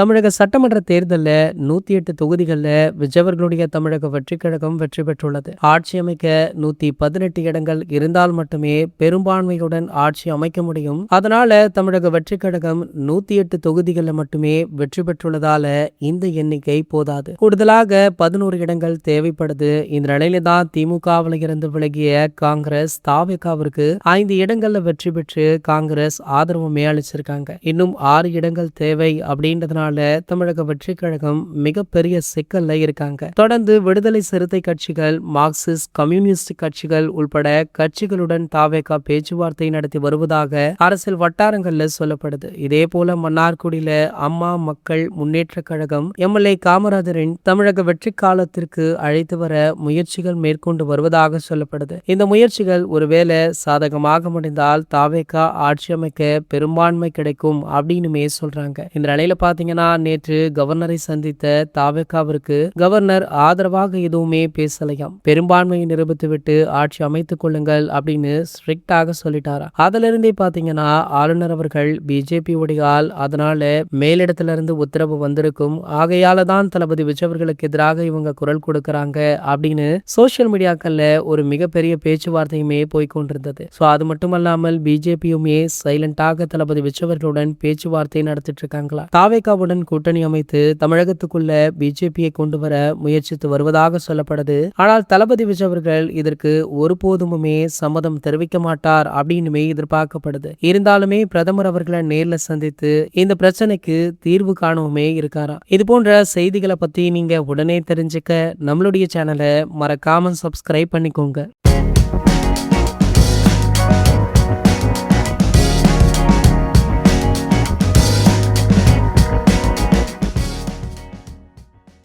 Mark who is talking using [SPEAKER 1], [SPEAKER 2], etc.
[SPEAKER 1] தமிழக சட்டமன்ற தேர்தல்ல 108 தொகுதிகள்ல விஜயவர்களுடைய தமிழக வெற்றிக் கழகம் வெற்றி பெற்றுள்ளது. ஆட்சி அமைக்க 118 இடங்கள் இருந்தால் மட்டுமே பெரும்பான்மையுடன் ஆட்சி அமைக்க முடியும். அதனால தமிழக வெற்றிக் கழகம் 108 தொகுதிகளில் மட்டுமே வெற்றி பெற்றுள்ளதால இந்த எண்ணிக்கை போதாது. கூடுதலாக 11 இடங்கள் தேவைப்படுது. இந்த நிலையில தான் திமுகவில் இருந்து விலகிய காங்கிரஸ் தாவேகாவிற்கு 5 இடங்கள்ல வெற்றி பெற்று காங்கிரஸ் ஆதரவுமே அளிச்சிருக்காங்க. இன்னும் 6 இடங்கள் தேவை அப்படின்றதுனால தமிழக வெற்றி கழகம் மிகப்பெரிய சிக்கல்ல இருக்காங்க. தொடர்ந்து விடுதலை சிறுத்தை கட்சிகள், மார்க்சிஸ்ட், கம்யூனிஸ்ட் கட்சிகள் உள்பட கட்சிகளுடன் தாவேகா பேச்சுவார்த்தை நடத்தி வருவதாக அரசியல் வட்டாரங்கள்ல சொல்லப்படுது. இதே போல மன்னார்குடியில அம்மா மக்கள் முன்னேற்ற கழகம் எம்எல்ஏ காமராஜரின் தமிழக வெற்றி காலத்திற்கு அழைத்து வர முயற்சிகள் மேற்கொண்டு வருவதாக சொல்லப்படுது. இந்த முயற்சிகள் ஒருவேளை சாதகமாக முடிந்தால் தாவேகா ஆட்சி அமைக்க பெரும்பான்மை கிடைக்கும் அப்படின்னுமே சொல்றாங்க. இந்த நிலையில பாத்தீங்கன்னா நேற்று கவர்னரை சந்தித்த தாவேகாவிற்கு கவர்னர் ஆதரவாக எதுவுமே பேசலையாம். பெரும்பான்மையை நிரூபித்துவிட்டு ஆட்சி அமைத்துக் கொள்ளுங்கள் அப்படின்னு ஸ்ட்ரிக்டாக சொல்லிட்டாரா. அதுல இருந்தே பாத்தீங்கன்னா ஆளுநர் அவர்கள் பிஜேபி உடையால், அதனால மேலிடத்திலிருந்து உத்தரவு வந்திருக்கும், ஆகையால தான் தளபதி விஜயவர்களுக்கு எதிராக இவங்க குரல் கொடுக்கறாங்க அப்படின்னு சோசியல் மீடியாக்கள்ல ஒரு மிகப்பெரிய பேச்சுவார்த்தையுமே போய்கொண்டிருந்தது. சோ அது மட்டுமல்லாமல் பிஜேபியுமே சைலண்டாக தளபதி விஜயவர்களுடன் பேச்சுவார்த்தை நடத்திட்டு இருக்காங்களா. தாவேகாவுடன் கூட்டணி அமைத்து தமிழகத்துக்குள்ள பிஜேபியை கொண்டு வர முயற்சித்து வருவதாக சொல்லப்படுது. ஆனால் தளபதி விஜயவர்கள் இதற்கு ஒருபோதுமே சம்மதம் தெரிவிக்க மாட்டார் அப்படின்னுமே எதிர்பார்க்கப்படுது. இருந்தாலுமே பிரதமர் அவர்களை நேர்ல சந்தித்து இந்த பிரச்சனைக்கு தீர்வு காணவுமே இருக்காரா. இது போன்ற செய்திகளை பத்தி நீங்க உடனே தெரிஞ்சுக்க நம்மளுடைய சேனலை மறக்காம சப்ஸ்கிரைப் பண்ணிக்கோங்க.